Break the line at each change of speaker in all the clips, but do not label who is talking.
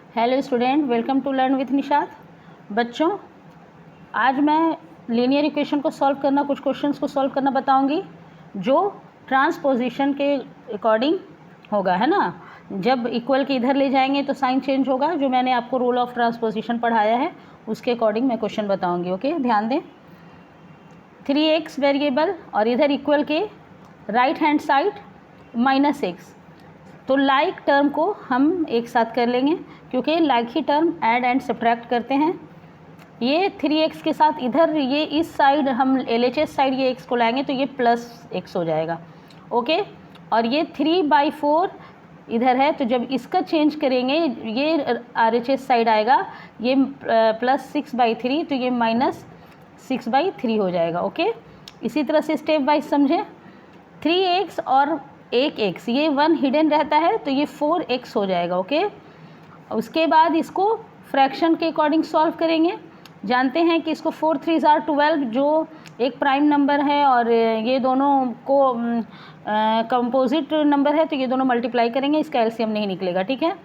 Hello student, welcome to learn with Nishat. बच्चों, आज मैं लीनियर इक्वेशन को सॉल्व करना, कुछ क्वेश्चंस को सॉल्व करना बताऊंगी जो ट्रांसपोजिशन के अकॉर्डिंग होगा, है ना। जब इक्वल के इधर ले जाएंगे तो साइन चेंज होगा। जो मैंने आपको रूल ऑफ ट्रांसपोजिशन पढ़ाया है उसके अकॉर्डिंग मैं क्वेश्चन बताऊँगी। ओके, ध्यान दें। 3x वेरिएबल और इधर इक्वल के राइट हैंड साइड -x, तो लाइक टर्म को हम एक साथ कर लेंगे क्योंकि like he term add and subtract करते हैं। ये 3x के साथ इधर ये इस साइड हम LHS साइड ये x को लाएंगे तो ये +x हो जाएगा। ओके, और ये 3/4 इधर है तो जब इसका चेंज करेंगे ये RHS साइड आएगा, ये +6/3 तो ये -6/3 हो जाएगा। ओके, इसी तरह से स्टेप वाइज समझें। 3x और 1x ये 1 हिडन रहता है तो ये 4x हो जाएगा। ओके, उसके बाद इसको फ्रैक्शन के अकॉर्डिंग सॉल्व करेंगे। जानते हैं कि इसको 4 3 12 जो एक प्राइम नंबर है और ये दोनों को कंपोजिट नंबर है तो ये दोनों मल्टीप्लाई करेंगे, इसका एलसीएम नहीं निकलेगा। ठीक है,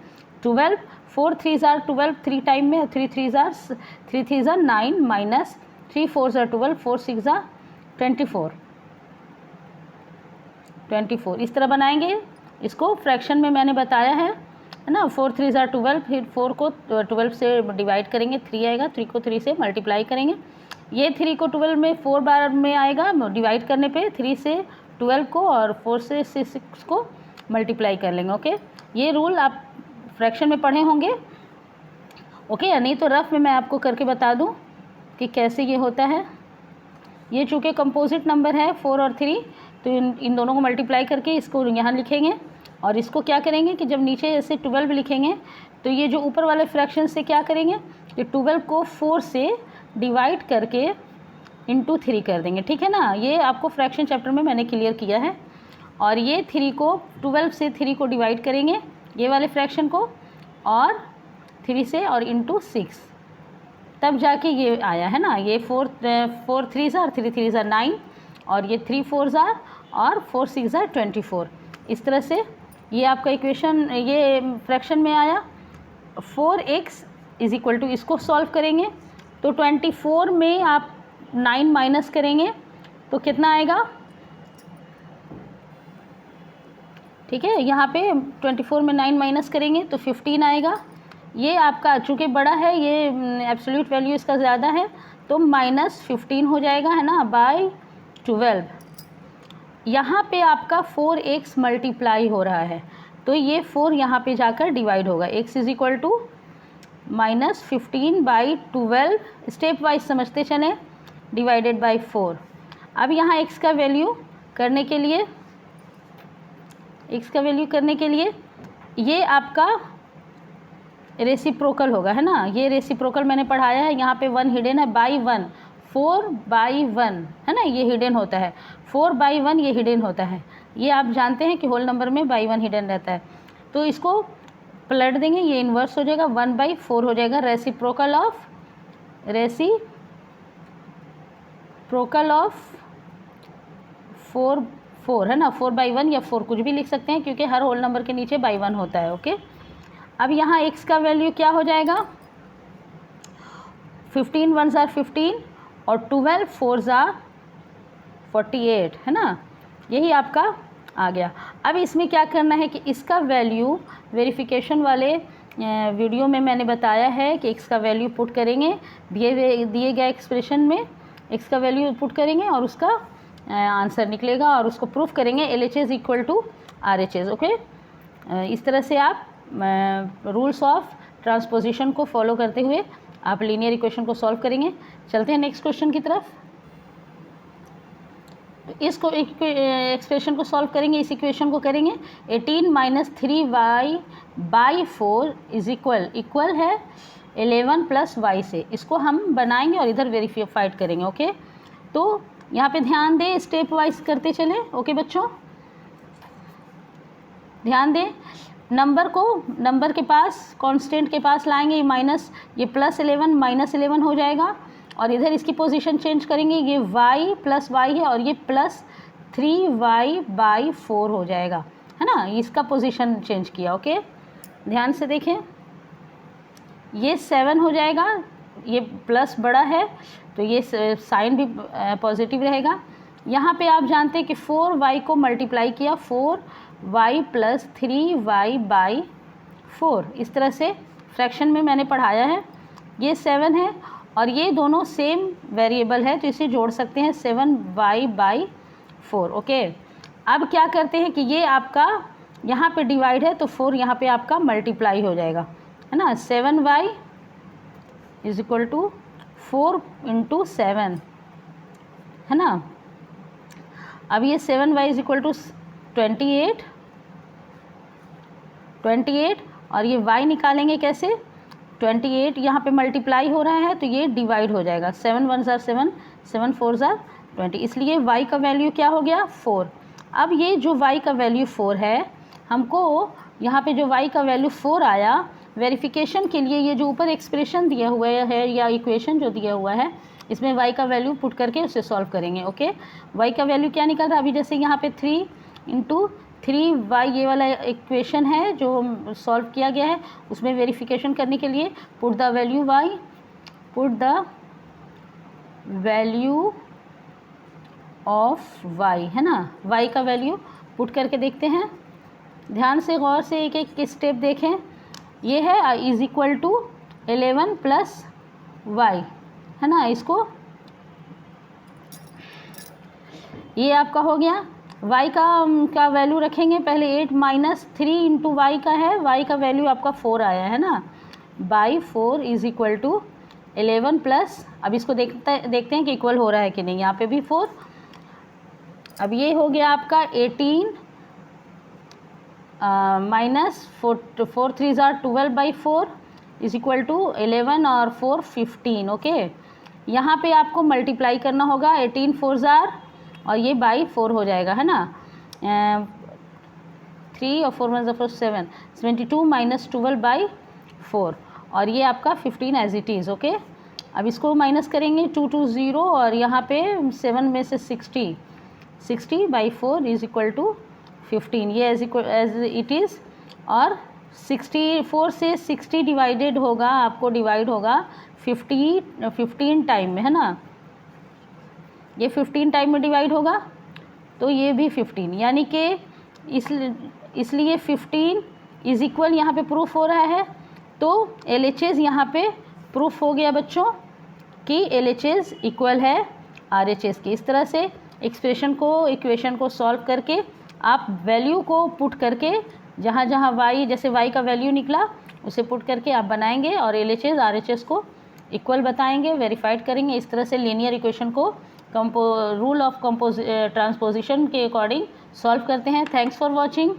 12 4 3 12 3 टाइम में 3 3 9 माइनस 3 4 12 4 6 24 इस तरह बनाएंगे। इसको फ्रैक्शन में मैंने बताया है ना। 4 3 12, फिर 4 को 12 से डिवाइड करेंगे, 3 आएगा, 3 को 3 से मल्टीप्लाई करेंगे। ये 3 को 12 में 4 बार में आएगा डिवाइड करने पे, 3 से 12 को और 4 से 6 को मल्टीप्लाई कर लेंगे। ओके, ये रूल आप फ्रैक्शन में पढ़े होंगे। ओके, नहीं तो रफ में मैं आपको करके बता दूं कि कैसे ये होता है। ये चूँकि कंपोजिट नंबर है 4 और 3 तो इन दोनों को मल्टीप्लाई करके इसको यहाँ लिखेंगे और इसको क्या करेंगे कि जब नीचे ऐसे 12 लिखेंगे तो ये जो ऊपर वाले फ्रैक्शन से क्या करेंगे कि 12 को 4 से डिवाइड करके इंटू 3 कर देंगे। ठीक है ना, ये आपको फ्रैक्शन चैप्टर में मैंने क्लियर किया है। और ये 3 को 12 से 3 को डिवाइड करेंगे ये वाले फ्रैक्शन को और 3 से और इंटू 6, तब जाके ये आया है ना। ये 4 3 3 3 9 और ये 3 4 और 4 6 24। इस तरह से ये आपका इक्वेशन ये फ्रैक्शन में आया। 4x इज इक्वल टू, इसको सॉल्व करेंगे तो 24 में आप 9 माइनस करेंगे तो कितना आएगा। ठीक है, यहाँ पे 24 में 9 माइनस करेंगे तो 15 आएगा। ये आपका चूँकि बड़ा है, ये एब्सोल्यूट वैल्यू इसका ज़्यादा है तो -15 हो जाएगा, है ना, बाय 12। यहाँ पे आपका 4x मल्टीप्लाई हो रहा है तो ये 4 यहाँ पे जाकर डिवाइड होगा। x is equal to -15/12, step wise समझते चलें, डिवाइडेड बाय 4। अब यहाँ x का वैल्यू करने के लिए ये आपका रेसिप्रोकल होगा, है ना। ये रेसिप्रोकल मैंने पढ़ाया है, यहाँ पे 1 हिडन है, बाई 1 4/1 है ना, ये हिडन होता है। 4/1 ये हिडन होता है। ये आप जानते हैं कि होल नंबर में बाई 1 हिडन रहता है। तो इसको पलट देंगे, ये इन्वर्स हो जाएगा, 1/4 हो जाएगा। रेसिप्रोकल ऑफ 4 है ना, 4/1 या 4 कुछ भी लिख सकते हैं क्योंकि हर होल नंबर के नीचे बाई 1 होता है। ओके, अब यहाँ x का वैल्यू क्या हो जाएगा, 15 1 15 और 12 4 48, है ना, यही आपका आ गया। अब इसमें क्या करना है कि इसका वैल्यू वेरिफिकेशन वाले वीडियो में मैंने बताया है कि x का वैल्यू पुट करेंगे, दिए गए एक्सप्रेशन में x का वैल्यू पुट करेंगे और उसका आंसर निकलेगा और उसको प्रूफ करेंगे LHS equal to RHS। Okay, इस तरह से आप रूल्स ऑफ ट्रांसपोजिशन को फॉलो करते हुए आप लीनियर इक्वेशन को सॉल्व करेंगे। चलते हैं नेक्स्ट क्वेश्चन की तरफ। इसको एक्सप्रेशन को सॉल्व करेंगे, इस इक्वेशन को करेंगे 18 - 3y/4 इज इक्वल है 11 + y से। इसको हम बनाएंगे और इधर वेरीफाइड करेंगे। ओके, तो यहाँ पे ध्यान दें, स्टेप वाइज करते चलें। ओके बच्चों, ध्यान दें, नंबर के पास, कांस्टेंट के पास लाएंगे, ये माइनस, ये +11 -11 हो जाएगा और इधर इसकी पोजीशन चेंज करेंगे, ये y + y है और ये +3y/4 हो जाएगा, है ना। इसका पोजीशन चेंज किया। ओके, ध्यान से देखें, ये 7 हो जाएगा, ये प्लस बड़ा है तो ये साइन भी पॉजिटिव रहेगा। यहाँ पे आप जानते हैं कि 4y को मल्टीप्लाई किया 4y + 3y / 4, इस तरह से फ्रैक्शन में मैंने पढ़ाया है। ये 7 है और ये दोनों सेम वेरिएबल है तो इसे जोड़ सकते हैं 7y / 4। ओके, अब क्या करते हैं कि ये आपका यहाँ पे डिवाइड है तो 4 यहाँ पे आपका मल्टीप्लाई हो जाएगा, है ना। 7y = 4 × 7, है ना। अब ये 7y = 28 और ये y निकालेंगे कैसे, 28 यहाँ पे मल्टीप्लाई हो रहा है तो ये डिवाइड हो जाएगा, 7 × 1 = 7, 7 × 4 = 20, इसलिए y का वैल्यू क्या हो गया 4। अब ये जो y का वैल्यू 4 है, हमको यहाँ पे जो y का वैल्यू 4 आया, वेरिफिकेशन के लिए ये जो ऊपर एक्सप्रेशन दिया हुआ है या इक्वेशन जो दिया हुआ है, इसमें y का वैल्यू पुट करके उसे सॉल्व करेंगे। ओके, y का वैल्यू क्या निकल रहा है, अभी जैसे यहाँ पे 3 × 3y ये वाला इक्वेशन है जो सॉल्व किया गया है, उसमें वेरिफिकेशन करने के लिए put the value of y, है ना। y का वैल्यू पुट करके देखते हैं, ध्यान से गौर से एक एक स्टेप देखें। ये है = 11 + y, है ना। इसको ये आपका हो गया, y का वैल्यू रखेंगे पहले 8 - 3 × y का है, y का वैल्यू आपका 4 आया है ना, / 4 = 11 प्लस, अब इसको देखते हैं कि इक्वल हो रहा है कि नहीं, यहाँ पे भी 4। अब ये हो गया आपका 18 - 4 × 3 = 12/4 = 11 और 4 15। ओके, यहाँ पे आपको मल्टीप्लाई करना होगा, 18 4 जार और ये / 4 हो जाएगा, है ना। 3 और 4 × 1 = 7, 72 - 12/4 और ये आपका 15 एज इट इज़। ओके, अब इसको माइनस करेंगे, 2 2 0 और यहाँ पे 7 में से 60/4 = 15, ये एज इट इज़। और 64 से 60 डिवाइडेड होगा, आपको डिवाइड होगा 15 टाइम में, है ना। ये 15 टाइम में डिवाइड होगा तो ये भी 15, यानी कि इसलिए 15 = यहाँ पे प्रूफ हो रहा है। तो LHS यहाँ पे प्रूफ हो गया बच्चों कि LHS इक्वल है RHS के। इस तरह से इक्वेशन को सॉल्व करके आप वैल्यू को पुट करके जहाँ जहाँ y, जैसे y का वैल्यू निकला उसे पुट करके आप बनाएंगे और LHS RHS को इक्वल बताएंगे, वेरीफाइड करेंगे। इस तरह से लीनियर इक्वेशन को रूल ऑफ ट्रांसपोजिशन के अकॉर्डिंग सॉल्व करते हैं। Thanks for watching.